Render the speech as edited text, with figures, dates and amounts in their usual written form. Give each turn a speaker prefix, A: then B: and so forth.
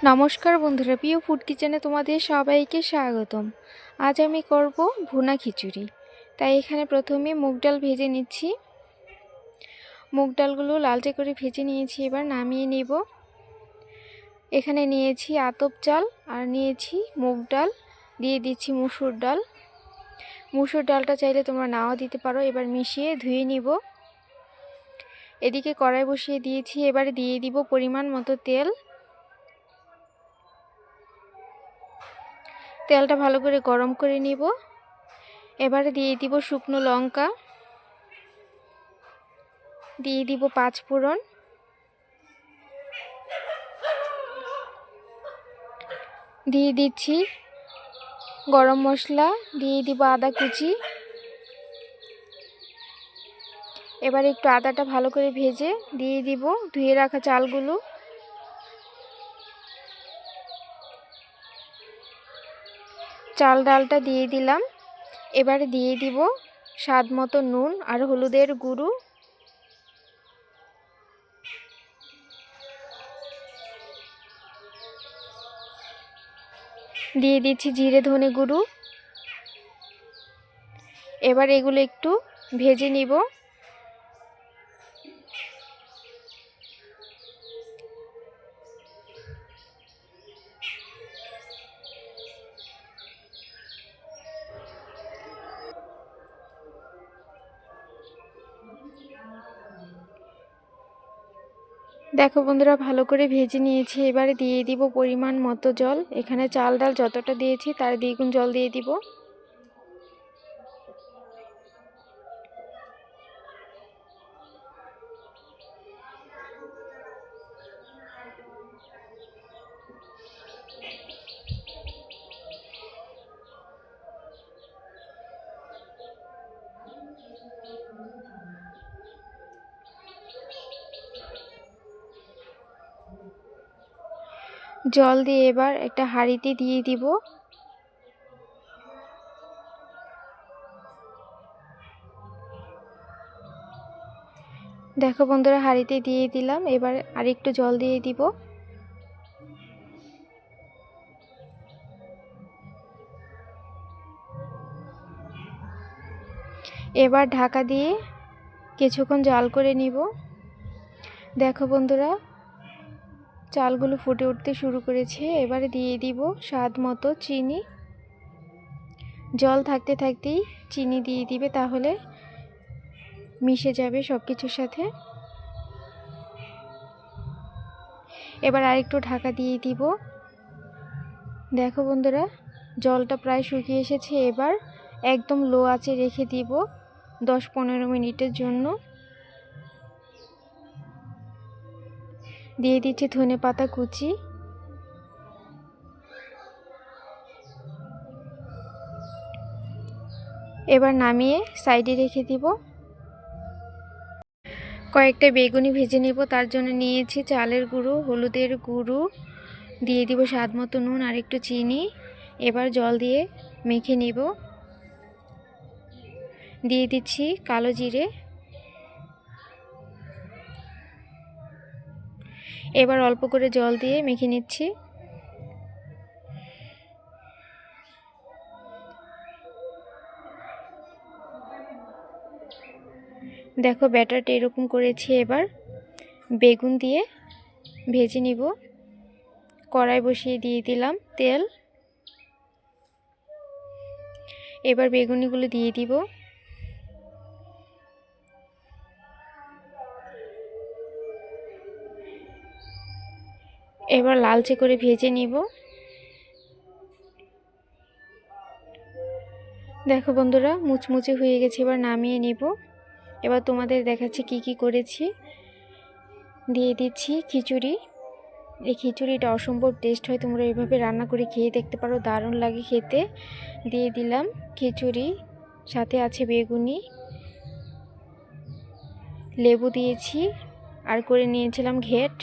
A: নমস্কার বন্ধুরা, প্রিয় ফুড কিচেনে তোমাদের সবাইকে স্বাগতম। আজ আমি করব ভুনা খিচুড়ি। তাই এখানে প্রথমে মুগ ডাল ভেজে নিচ্ছি। মুগ ডালগুলো লালচে করে ভেজে নিয়েছি, এবার নামিয়ে নেব। এখানে নিয়েছি আতপ চাল আর নিয়েছি মুগ ডাল, দিয়ে দিচ্ছি মুসুর ডাল। মুসুর ডালটা চাইলে তোমরা নাও দিতে পারো। এবার মিশিয়ে ধুয়ে নিব। এদিকে কড়াই বসিয়ে দিয়েছি, এবারে দিয়ে দিব পরিমাণ মতো তেল। তেলটা ভালো করে গরম করে নিব। এবারে দিয়ে দিব শুকনো লঙ্কা, দিয়ে দিব 5 ফোড়ন, দিয়ে দিচ্ছি গরম মশলা, দিয়ে দিব আদা কুচি। এবার একটু আদাটা ভালো করে ভেজে দিয়ে দিব ধুয়ে রাখা চালগুলো। চাল ডালটা দিয়ে দিলাম। এবারে দিয়ে দিব স্বাদ মতো নুন আর হলুদের গুঁড়ো। দিয়ে দিচ্ছি জিরে ধনে গুঁড়ো। এবার এগুলো একটু ভেজে নিব। দেখো বন্ধুরা, ভালো করে ভেজে নিয়েছি। এবারে দিয়ে দিব পরিমাণ মতো জল। এখানে চাল ডাল যতটা দিয়েছি তার দ্বিগুণ জল দিয়ে দিব। জল দিয়ে এবার একটা হাঁড়িতে দিয়ে দিব। দেখো বন্ধুরা, হাঁড়িতে দিয়ে দিলাম। এবার আরেকটু জল দিয়ে দিব। এবার ঢাকা দিয়ে কিছুক্ষণ জাল করে নিব। দেখো বন্ধুরা, চালগুলো ফুটে উঠতে শুরু করেছে। এবারে দিয়ে দিব স্বাদ মতো চিনি। জল থাকতে থাকতেই চিনি দিয়ে দিবে, তাহলে মিশে যাবে সব কিছুর সাথে। এবার আরেকটু ঢাকা দিয়ে দিব। দেখো বন্ধুরা, জলটা প্রায় শুকিয়ে এসেছে। এবার একদম লো আঁচে রেখে দিব 10-15 মিনিটের জন্য। দিয়ে দিচ্ছি ধনেপাতা কুচি। এবার নামিয়ে সাইডে রেখে দিব। কয়েকটা বেগুনি ভেজে নেব। তার জন্য নিয়েছি চালের গুঁড়ো, হলুদের গুঁড়ো, দিয়ে দিব স্বাদ মতো নুন আর একটু চিনি। এবার জল দিয়ে মেখে নিব। দিয়ে দিচ্ছি কালো জিরে। এবার অল্প করে জল দিয়ে মেখে নিচ্ছি। দেখো ব্যাটারটা এরকম করেছি। এবার বেগুন দিয়ে ভেজে নিব। কড়াই বসিয়ে দিয়ে দিলাম তেল। এবার বেগুনিগুলো দিয়ে দিব। এবার লালচে করে ভেজে নিব। দেখো বন্ধুরা, মুচমুচে হয়ে গেছে। এবার নামিয়ে নিব। এবার তোমাদের দেখাচ্ছি কি কি করেছি। দিয়ে দিচ্ছি খিচুড়ি। এই খিচুড়িটা অসম্ভব টেস্ট হয়, তোমরা এইভাবে রান্না করে খেয়ে দেখতে পারো, দারুণ লাগে খেতে। দিয়ে দিলাম খিচুড়ি, সাথে আছে বেগুনি, লেবু দিয়েছি, আর করে নিয়েছিলাম ঘেট।